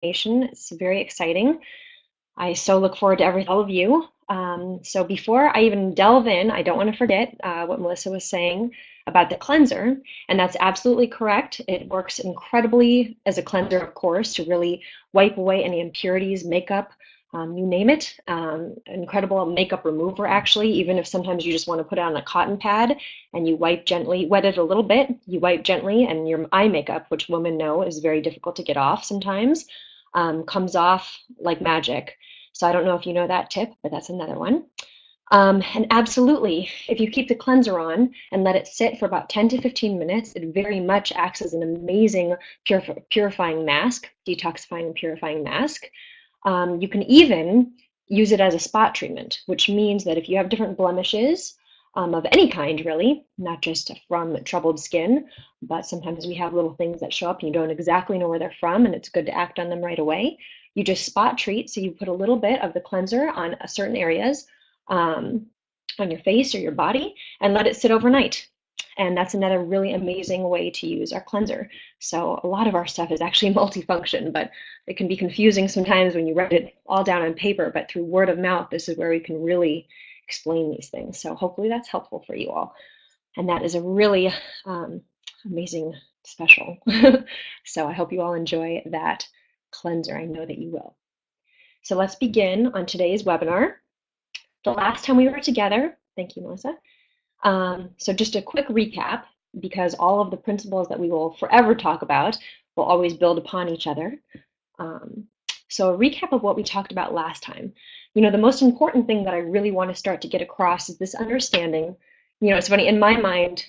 information. It's very exciting. I so look forward to all of you. So before I even delve in, I don't want to forget what Melissa was saying about the cleanser, and that's absolutely correct. It works incredibly as a cleanser, of course, to really wipe away any impurities, makeup, you name it. Incredible makeup remover, actually, even if sometimes you just want to put it on a cotton pad and you wipe gently, wet it a little bit, you wipe gently, and your eye makeup, which women know is very difficult to get off sometimes, comes off like magic. So I don't know if you know that tip, but that's another one. And absolutely, if you keep the cleanser on and let it sit for about 10 to 15 minutes, it very much acts as an amazing purifying mask, detoxifying and purifying mask. You can even use it as a spot treatment, which means that if you have different blemishes of any kind, really, not just from troubled skin, but sometimes we have little things that show up and you don't exactly know where they're from, and it's good to act on them right away. You just spot treat, so you put a little bit of the cleanser on certain areas on your face or your body and let it sit overnight. And that's another really amazing way to use our cleanser. So a lot of our stuff is actually multifunction, but it can be confusing sometimes when you write it all down on paper, but through word of mouth, this is where we can really explain these things. So hopefully that's helpful for you all. And that is a really amazing special. So I hope you all enjoy that cleanser. I know that you will. So let's begin on today's webinar. The last time we were together, thank you, Melissa. So just a quick recap, because all of the principles that we will forever talk about will always build upon each other. So a recap of what we talked about last time. You know, the most important thing that I really want to start to get across is this understanding. You know, it's funny, in my mind,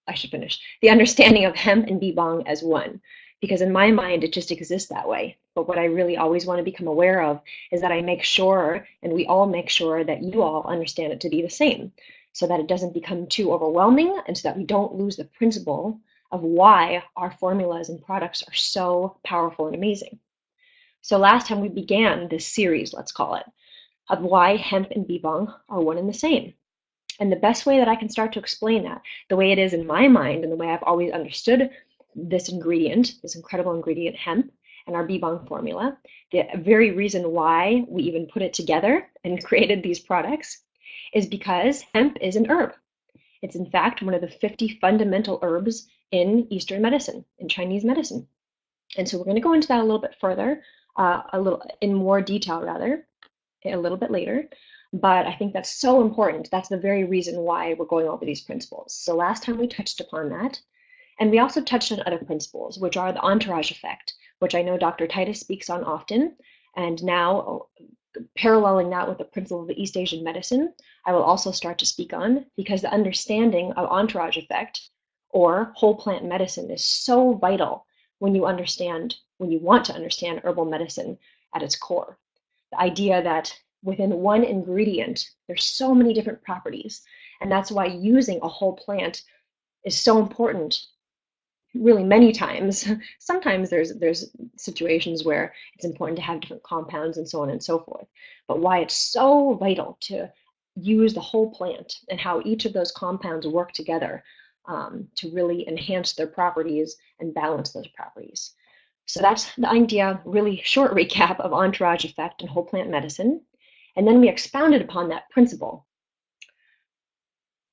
I should finish, the understanding of hemp and Bi Bong as one. Because in my mind, it just exists that way. But what I really always want to become aware of is that I make sure, and we all make sure, that you all understand it to be the same, so that it doesn't become too overwhelming, and so that we don't lose the principle of why our formulas and products are so powerful and amazing. So last time we began this series, let's call it, of why hemp and Bi Bong are one and the same. And the best way that I can start to explain that, the way it is in my mind and the way I've always understood this ingredient, this incredible ingredient, hemp, and our Bi Bong formula, the very reason why we even put it together and created these products is because hemp is an herb. It's in fact one of the 50 fundamental herbs in Eastern medicine, in Chinese medicine. And so we're going to go into that a little bit further, in more detail rather, a little bit later. But I think that's so important. That's the very reason why we're going over these principles. So last time we touched upon that. And we also touched on other principles, which are the entourage effect, which I know Dr. Titus speaks on often. And now, paralleling that with the principle of the East Asian medicine, I will also start to speak on, because the understanding of entourage effect or whole plant medicine is so vital when you want to understand herbal medicine at its core. The idea that within one ingredient, there's so many different properties. And that's why using a whole plant is so important. Really, many times, sometimes there's situations where it's important to have different compounds and so on and so forth. But why it's so vital to use the whole plant and how each of those compounds work together to really enhance their properties and balance those properties. So that's the idea, really short recap of entourage effect and whole plant medicine. And then we expounded upon that principle,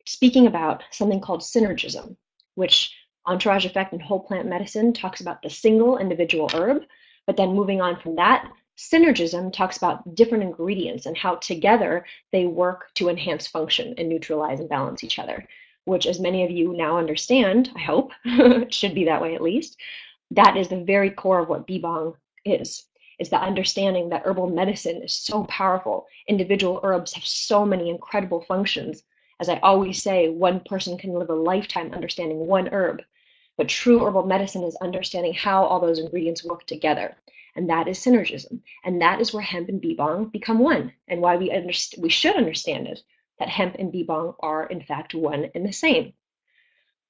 speaking about something called synergism, which entourage effect and whole plant medicine talks about the single individual herb, but then moving on from that, synergism talks about different ingredients and how together they work to enhance function and neutralize and balance each other, which, as many of you now understand, I hope, it should be that way at least, that is the very core of what Bi Bong is. It's the understanding that herbal medicine is so powerful. Individual herbs have so many incredible functions. As I always say, one person can live a lifetime understanding one herb, but true herbal medicine is understanding how all those ingredients work together, and that is synergism. And that is where hemp and Bi Bong become one, and why we should understand it, that hemp and Bi Bong are in fact one and the same.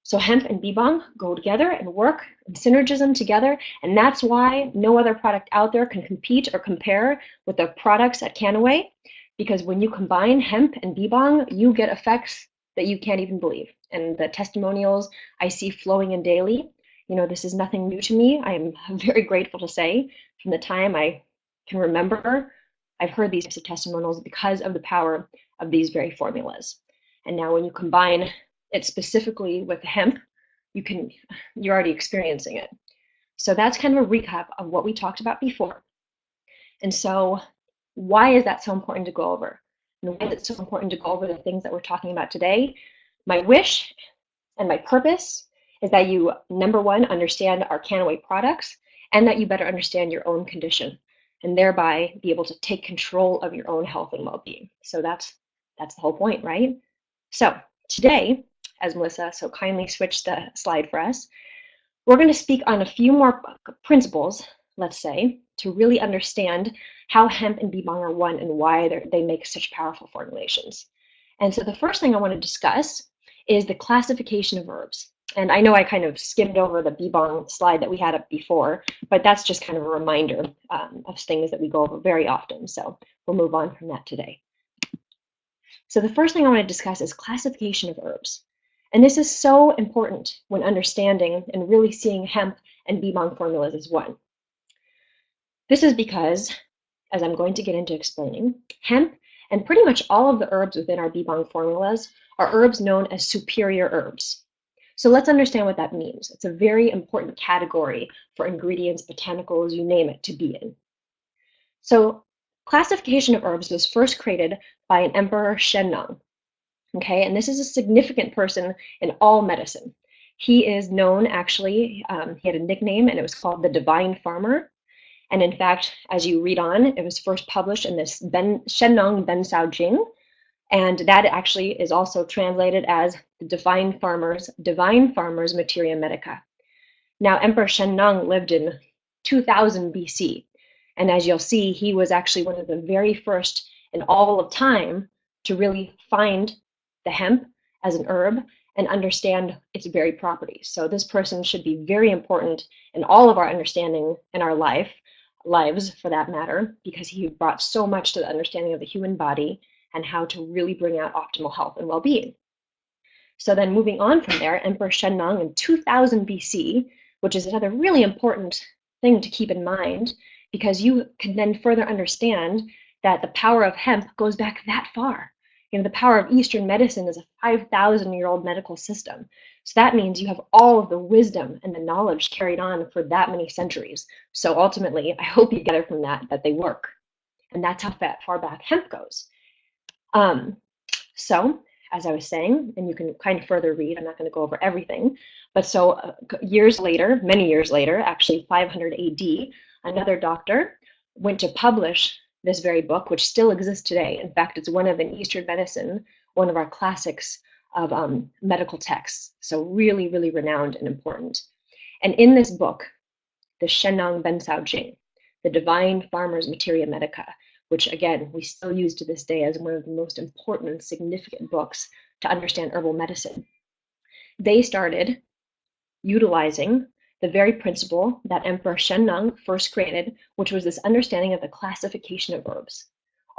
So hemp and Bi Bong go together and work in synergism together, and that's why no other product out there can compete or compare with the products at Canaway, because when you combine hemp and Bi Bong, you get effects that you can't even believe. And the testimonials I see flowing in daily, This is nothing new to me. I am very grateful to say from the time I can remember, I've heard these types of testimonials because of the power of these very formulas. And now when you combine it specifically with hemp, you're already experiencing it. So that's kind of a recap of what we talked about before. And so why is that so important to go over? And why is it so important to go over the things that we're talking about today? My wish and my purpose is that you, number one, understand our Canaway products, and that you better understand your own condition, and thereby be able to take control of your own health and well-being. So that's the whole point, right? So today, as Melissa so kindly switched the slide for us, we're going to speak on a few more principles, let's say, to really understand how hemp and Bi Bong are one and why they make such powerful formulations. And so the first thing I want to discuss is the classification of herbs. And I know I kind of skimmed over the Bi Bong slide that we had up before, but that's just kind of a reminder of things that we go over very often. So we'll move on from that today. So the first thing I want to discuss is classification of herbs. And this is so important when understanding and really seeing hemp and Bi Bong formulas as one. This is because, as I'm going to get into explaining, hemp and pretty much all of the herbs within our Bi Bong formulas are herbs known as superior herbs. So let's understand what that means. It's a very important category for ingredients, botanicals, you name it, to be in. So classification of herbs was first created by an emperor Shennong. Okay, and this is a significant person in all medicine. He is known, actually, he had a nickname, and it was called the Divine Farmer. And in fact, as you read on, it was first published in this Shennong Ben Sao Jing, and that actually is also translated as the Divine Farmer's Materia Medica. Now, Emperor Shennong lived in 2000 BC, and as you'll see, he was actually one of the very first in all of time to really find the hemp as an herb and understand its very properties. So this person should be very important in all of our understanding in our lives for that matter, because he brought so much to the understanding of the human body and how to really bring out optimal health and well-being. So then moving on from there, Emperor Shennong in 2000 BC, which is another really important thing to keep in mind, because you can then further understand that the power of hemp goes back that far. The power of Eastern medicine is a 5,000-year-old medical system. So that means you have all of the wisdom and the knowledge carried on for that many centuries. So ultimately, I hope you gather from that they work. And that's how far back hemp goes. So, as I was saying, and you can kind of further read, I'm not going to go over everything, but so years later, many years later, actually 500 AD, another doctor went to publish this very book, which still exists today. In fact, it's one of in Eastern medicine, one of our classics of medical texts. So really, really renowned and important. And in this book, the Shennong Ben Sao Jing, the Divine Farmer's Materia Medica, which again, we still use to this day as one of the most important and significant books to understand herbal medicine. They started utilizing the very principle that Emperor Shennong first created, which was this understanding of the classification of herbs.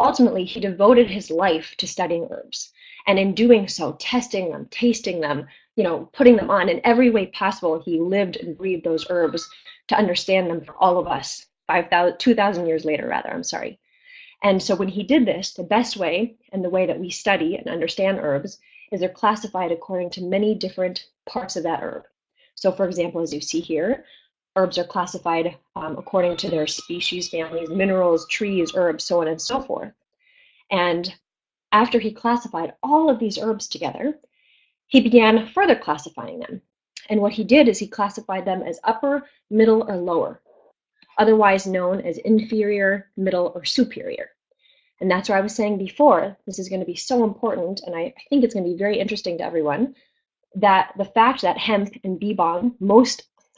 Ultimately, he devoted his life to studying herbs, and in doing so, testing them, tasting them, putting them on in every way possible. He lived and breathed those herbs to understand them for all of us, 2,000 years later, rather, I'm sorry. And so when he did this, the best way, and the way that we study and understand herbs, is they're classified according to many different parts of that herb. So for example, as you see here, herbs are classified according to their species, families, minerals, trees, herbs, so on and so forth. And after he classified all of these herbs together, he began further classifying them. And what he did is he classified them as upper, middle, or lower, otherwise known as inferior, middle, or superior. And that's what I was saying before. This is going to be so important, and I think it's going to be very interesting to everyone, that the fact that hemp and Bi Bong,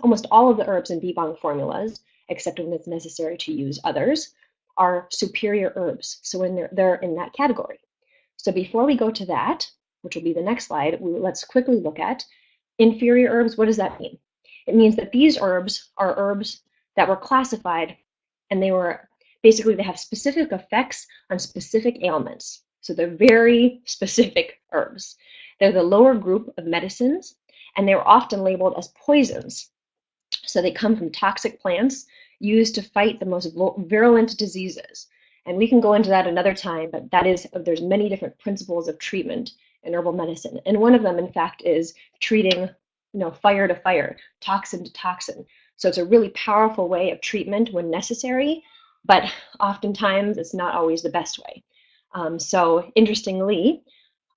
almost all of the herbs in Bi Bong formulas, except when it's necessary to use others, are superior herbs. So when they're in that category. So before we go to that, which will be the next slide, let's quickly look at inferior herbs. What does that mean? It means that these herbs are herbs that were classified, and they have specific effects on specific ailments. So they're very specific herbs. They're the lower group of medicines, and they were often labeled as poisons. So they come from toxic plants used to fight the most virulent diseases. And we can go into that another time, but there's many different principles of treatment in herbal medicine. And one of them, in fact, is treating, fire to fire, toxin to toxin. So it's a really powerful way of treatment when necessary, but oftentimes it's not always the best way. So interestingly,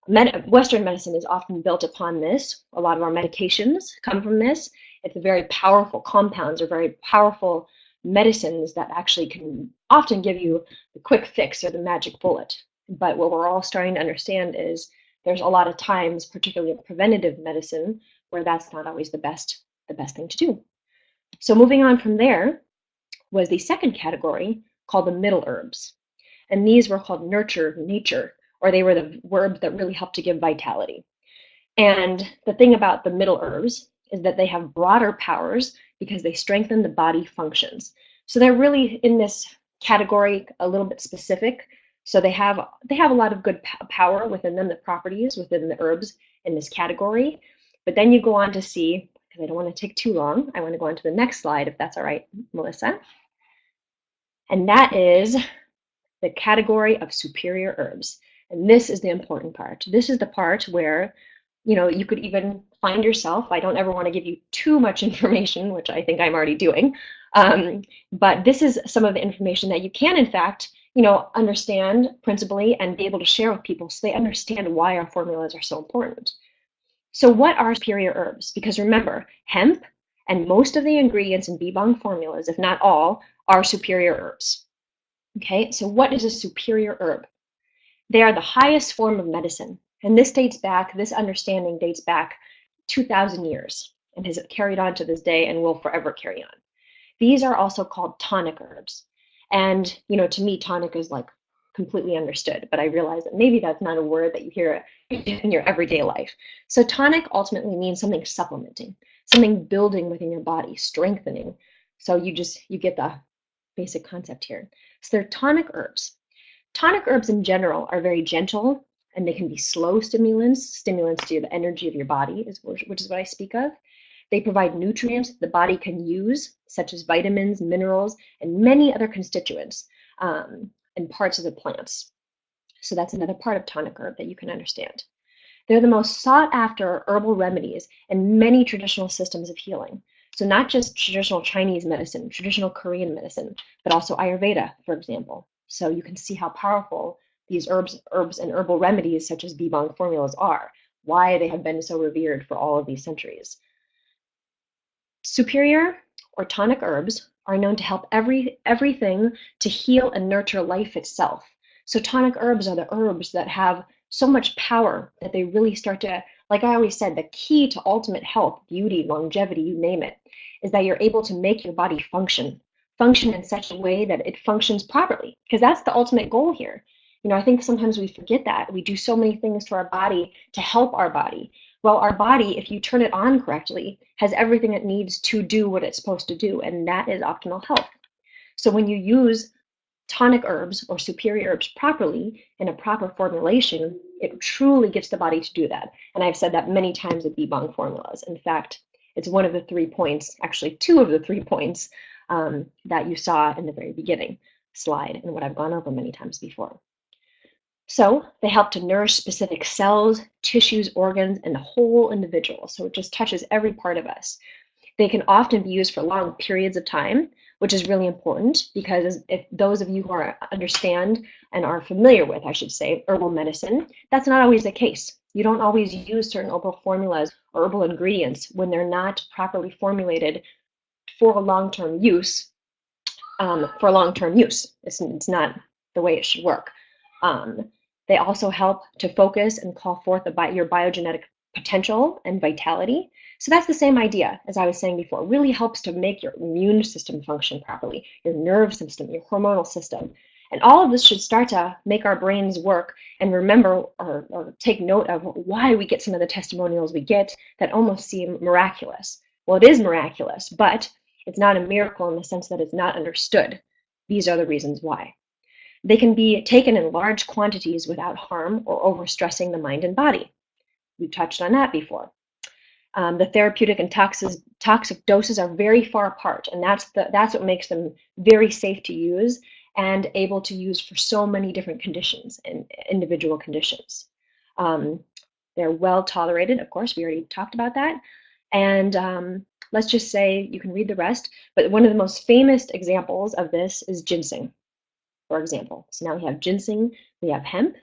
Western medicine is often built upon this. A lot of our medications come from this. It's very powerful compounds or very powerful medicines that actually can often give you the quick fix or the magic bullet. But what we're all starting to understand is there's a lot of times, particularly in preventative medicine, where that's not always the best thing to do. So moving on from there was the second category called the middle herbs. And these were called nurture nature, or they were the herbs that really help to give vitality. And the thing about the middle herbs is that they have broader powers because they strengthen the body functions. So they're really in this category a little bit specific. So they have a lot of good power within them, the properties within the herbs in this category. But then you go on to see, because I don't want to take too long, I want to go on to the next slide, if that's all right, Melissa. And that is the category of superior herbs. And this is the important part. This is the part where, you could even find yourself, I don't ever want to give you too much information, which I think I'm already doing, but this is some of the information that you can, in fact, understand principally and be able to share with people so they understand why our formulas are so important. So what are superior herbs? Because remember, hemp and most of the ingredients in Bi Bong formulas, if not all, are superior herbs. Okay, so what is a superior herb? They are the highest form of medicine. And this understanding dates back 2,000 years and has carried on to this day and will forever carry on. These are also called tonic herbs. And, to me, tonic is like completely understood, but I realize that maybe that's not a word that you hear in your everyday life. So tonic ultimately means something supplementing, something building within your body, strengthening. So you get the basic concept here. So they're tonic herbs. Tonic herbs in general are very gentle, and they can be slow stimulants to the energy of your body, which is what I speak of. They provide nutrients the body can use, such as vitamins, minerals, and many other constituents and parts of the plants. So that's another part of tonic herb that you can understand. They're the most sought after herbal remedies in many traditional systems of healing. So not just traditional Chinese medicine, traditional Korean medicine, but also Ayurveda, for example. So you can see how powerful these herbs and herbal remedies such as Bi Bong formulas are, why they have been so revered for all of these centuries. Superior or tonic herbs are known to help everything to heal and nurture life itself. So tonic herbs are the herbs that have so much power that they really start to, like I always said, the key to ultimate health, beauty, longevity, you name it, is that you're able to make your body function in such a way that it functions properly, because that's the ultimate goal here. I think sometimes we forget that. We do so many things to our body to help our body. Well, our body, if you turn it on correctly, has everything it needs to do what it's supposed to do, and that is optimal health. So when you use tonic herbs or superior herbs properly in a proper formulation, it truly gets the body to do that. And I've said that many times with Bi Bong formulas. In fact, it's one of the 3 points, actually 2 of the 3 points that you saw in the very beginning slide and what I've gone over many times before. So they help to nourish specific cells, tissues, organs, and the whole individual. So it just touches every part of us. They can often be used for long periods of time, which is really important because if those of you who understand and are familiar with, I should say, herbal medicine, that's not always the case. You don't always use certain herbal formulas or herbal ingredients when they're not properly formulated for long-term use. It's not the way it should work. They also help to focus and call forth your biogenetic potential and vitality. So that's the same idea as I was saying before. It really helps to make your immune system function properly, your nerve system, your hormonal system. And all of this should start to make our brains work and remember or take note of why we get some of the testimonials we get that almost seem miraculous. Well, it is miraculous, but it's not a miracle in the sense that it's not understood. These are the reasons why. They can be taken in large quantities without harm or overstressing the mind and body. We touched on that before. The therapeutic and toxic doses are very far apart, and that's what makes them very safe to use and able to use for so many different conditions and individual conditions. Um, they're well tolerated, of course, we already talked about that. And let's just say you can read the rest, but one of the most famous examples of this is ginseng, for example. So now we have ginseng, we have hemp,